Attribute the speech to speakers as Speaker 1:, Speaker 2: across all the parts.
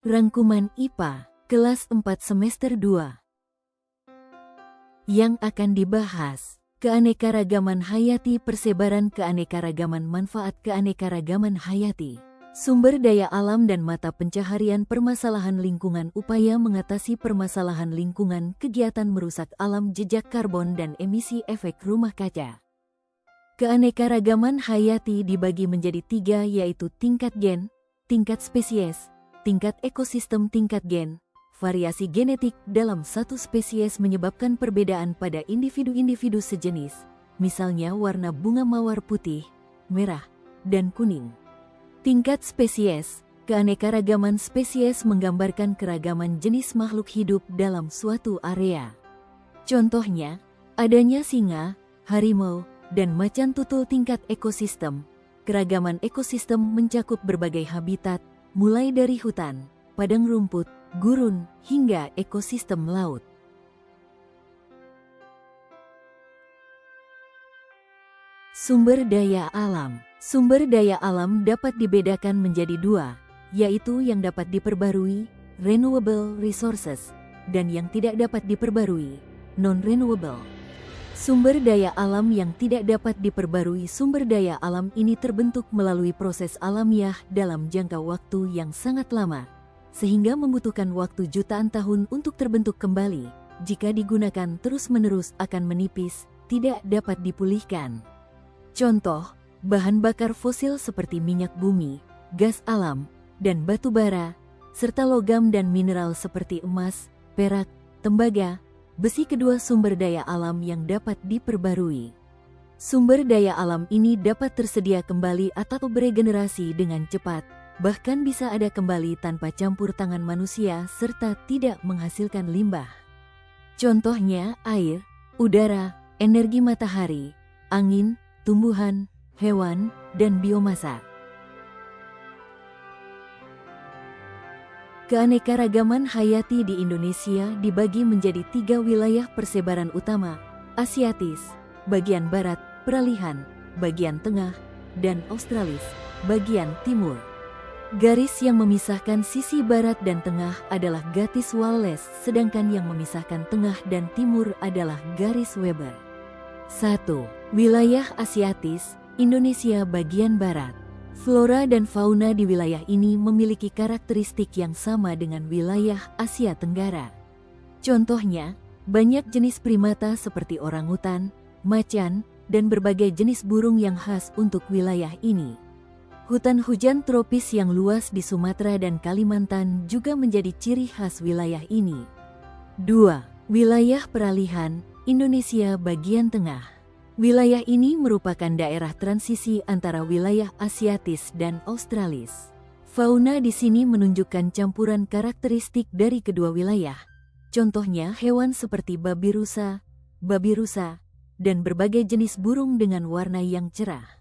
Speaker 1: Rangkuman IPA, kelas 4 semester 2. Yang akan dibahas, keanekaragaman hayati, persebaran keanekaragaman, manfaat keanekaragaman hayati, sumber daya alam dan mata pencaharian, permasalahan lingkungan, upaya mengatasi permasalahan lingkungan, kegiatan merusak alam, jejak karbon dan emisi efek rumah kaca. Keanekaragaman hayati dibagi menjadi 3, yaitu tingkat gen, tingkat spesies, tingkat ekosistem. Tingkat gen, variasi genetik dalam satu spesies menyebabkan perbedaan pada individu-individu sejenis, misalnya warna bunga mawar putih, merah, dan kuning. Tingkat spesies, keanekaragaman spesies menggambarkan keragaman jenis makhluk hidup dalam suatu area. Contohnya, adanya singa, harimau, dan macan tutul. Tingkat ekosistem, keragaman ekosistem mencakup berbagai habitat, mulai dari hutan, padang rumput, gurun, hingga ekosistem laut. Sumber daya alam. Sumber daya alam dapat dibedakan menjadi 2, yaitu yang dapat diperbarui, renewable resources, dan yang tidak dapat diperbarui, non-renewable. Sumber daya alam yang tidak dapat diperbarui. Sumber daya alam ini terbentuk melalui proses alamiah dalam jangka waktu yang sangat lama, sehingga membutuhkan waktu jutaan tahun untuk terbentuk kembali. Jika digunakan terus-menerus akan menipis, tidak dapat dipulihkan. Contoh, bahan bakar fosil seperti minyak bumi, gas alam, dan batu bara, serta logam dan mineral seperti emas, perak, tembaga, besi. Kedua, sumber daya alam yang dapat diperbarui. Sumber daya alam ini dapat tersedia kembali atau beregenerasi dengan cepat, bahkan bisa ada kembali tanpa campur tangan manusia serta tidak menghasilkan limbah. Contohnya air, udara, energi matahari, angin, tumbuhan, hewan, dan biomasa. Keanekaragaman hayati di Indonesia dibagi menjadi 3 wilayah persebaran utama: Asiatis, bagian barat, peralihan, bagian tengah, dan Australis, bagian timur. Garis yang memisahkan sisi barat dan tengah adalah garis Wallace, sedangkan yang memisahkan tengah dan timur adalah garis Weber. 1. Wilayah Asiatis, Indonesia bagian barat. Flora dan fauna di wilayah ini memiliki karakteristik yang sama dengan wilayah Asia Tenggara. Contohnya, banyak jenis primata seperti orangutan, macan, dan berbagai jenis burung yang khas untuk wilayah ini. Hutan hujan tropis yang luas di Sumatera dan Kalimantan juga menjadi ciri khas wilayah ini. 2. Wilayah peralihan, Indonesia bagian tengah. Wilayah ini merupakan daerah transisi antara wilayah Asiatis dan Australis. Fauna di sini menunjukkan campuran karakteristik dari kedua wilayah. Contohnya hewan seperti babi rusa, dan berbagai jenis burung dengan warna yang cerah.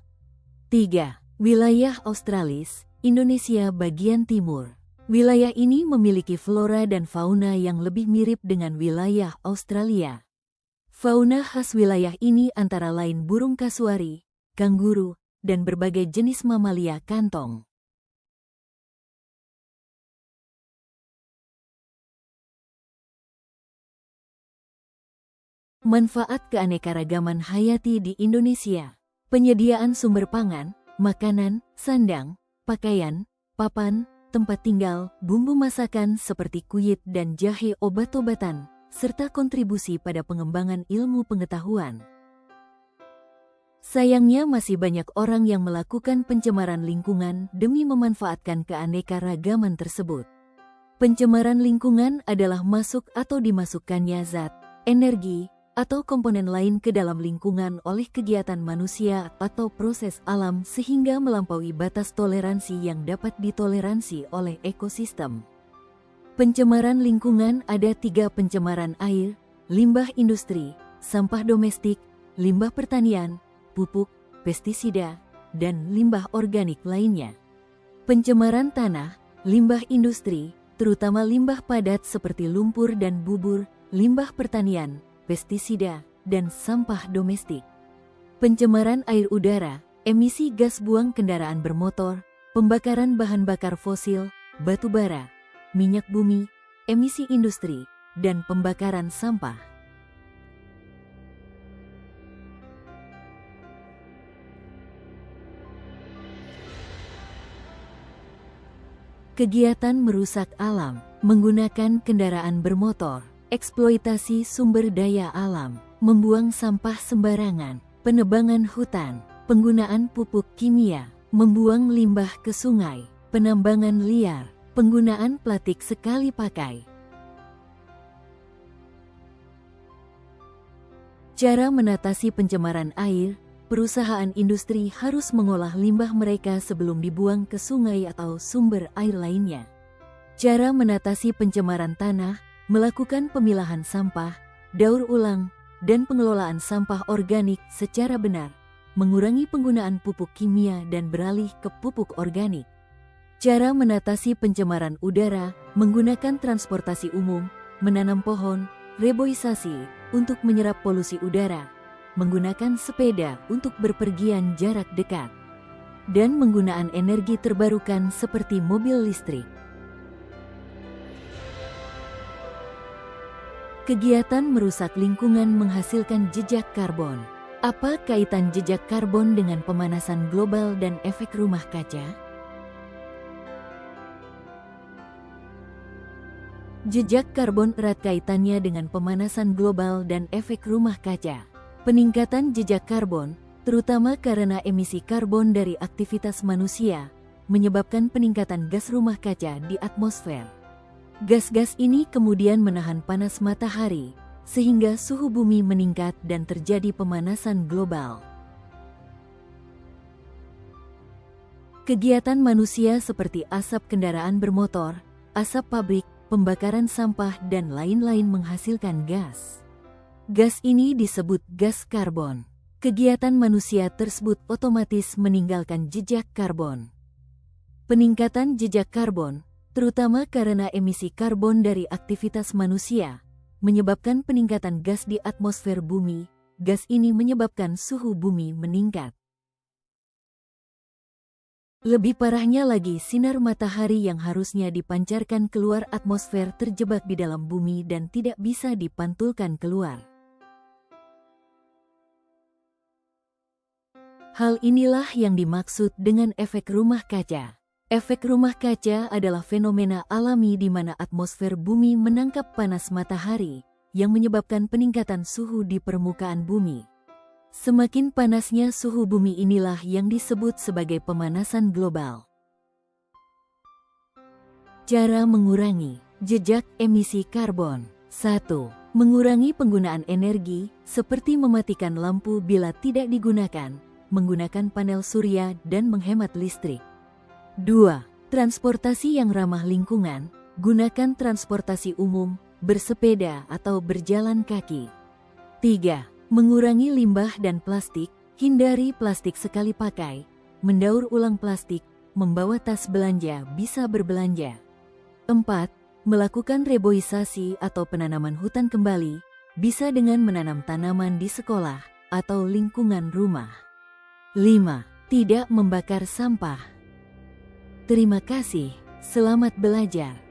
Speaker 1: 3. Wilayah Australis, Indonesia bagian timur. Wilayah ini memiliki flora dan fauna yang lebih mirip dengan wilayah Australia. Fauna khas wilayah ini antara lain burung kasuari, kanguru, dan berbagai jenis mamalia kantong. Manfaat keanekaragaman hayati di Indonesia. Penyediaan sumber pangan, makanan, sandang, pakaian, papan, tempat tinggal, bumbu masakan seperti kunyit dan jahe, obat-obatan, serta kontribusi pada pengembangan ilmu pengetahuan. Sayangnya masih banyak orang yang melakukan pencemaran lingkungan demi memanfaatkan keanekaragaman tersebut. Pencemaran lingkungan adalah masuk atau dimasukkannya zat, energi, atau komponen lain ke dalam lingkungan oleh kegiatan manusia atau proses alam sehingga melampaui batas toleransi yang dapat ditoleransi oleh ekosistem. Pencemaran lingkungan ada 3: pencemaran air, limbah industri, sampah domestik, limbah pertanian, pupuk, pestisida, dan limbah organik lainnya. Pencemaran tanah, limbah industri, terutama limbah padat seperti lumpur dan bubur, limbah pertanian, pestisida, dan sampah domestik. Pencemaran air udara, emisi gas buang kendaraan bermotor, pembakaran bahan bakar fosil, batu bara, minyak bumi, emisi industri, dan pembakaran sampah. Kegiatan merusak alam, menggunakan kendaraan bermotor, eksploitasi sumber daya alam, membuang sampah sembarangan, penebangan hutan, penggunaan pupuk kimia, membuang limbah ke sungai, penambangan liar, penggunaan plastik sekali pakai. Cara mengatasi pencemaran air. Perusahaan industri harus mengolah limbah mereka sebelum dibuang ke sungai atau sumber air lainnya. Cara mengatasi pencemaran tanah, melakukan pemilahan sampah, daur ulang, dan pengelolaan sampah organik secara benar, mengurangi penggunaan pupuk kimia dan beralih ke pupuk organik. Cara mengatasi pencemaran udara, menggunakan transportasi umum, menanam pohon, reboisasi untuk menyerap polusi udara, menggunakan sepeda untuk berpergian jarak dekat, dan penggunaan energi terbarukan seperti mobil listrik. Kegiatan merusak lingkungan menghasilkan jejak karbon. Apa kaitan jejak karbon dengan pemanasan global dan efek rumah kaca? Jejak karbon erat kaitannya dengan pemanasan global dan efek rumah kaca. Peningkatan jejak karbon, terutama karena emisi karbon dari aktivitas manusia, menyebabkan peningkatan gas rumah kaca di atmosfer. Gas-gas ini kemudian menahan panas matahari, sehingga suhu bumi meningkat dan terjadi pemanasan global. Kegiatan manusia seperti asap kendaraan bermotor, asap pabrik, pembakaran sampah, dan lain-lain menghasilkan gas. Gas ini disebut gas karbon. Kegiatan manusia tersebut otomatis meninggalkan jejak karbon. Peningkatan jejak karbon, terutama karena emisi karbon dari aktivitas manusia, menyebabkan peningkatan gas di atmosfer bumi. Gas ini menyebabkan suhu bumi meningkat. Lebih parahnya lagi, sinar matahari yang harusnya dipancarkan keluar atmosfer terjebak di dalam bumi dan tidak bisa dipantulkan keluar. Hal inilah yang dimaksud dengan efek rumah kaca. Efek rumah kaca adalah fenomena alami di mana atmosfer bumi menangkap panas matahari yang menyebabkan peningkatan suhu di permukaan bumi. Semakin panasnya suhu bumi inilah yang disebut sebagai pemanasan global. Cara mengurangi jejak emisi karbon. 1. Mengurangi penggunaan energi, seperti mematikan lampu bila tidak digunakan, menggunakan panel surya, dan menghemat listrik. 2. Transportasi yang ramah lingkungan, gunakan transportasi umum, bersepeda atau berjalan kaki. 3. Mengurangi limbah dan plastik, hindari plastik sekali pakai, mendaur ulang plastik, membawa tas belanja bisa berbelanja. 4. Melakukan reboisasi atau penanaman hutan kembali, bisa dengan menanam tanaman di sekolah atau lingkungan rumah. 5. Tidak membakar sampah. Terima kasih, selamat belajar.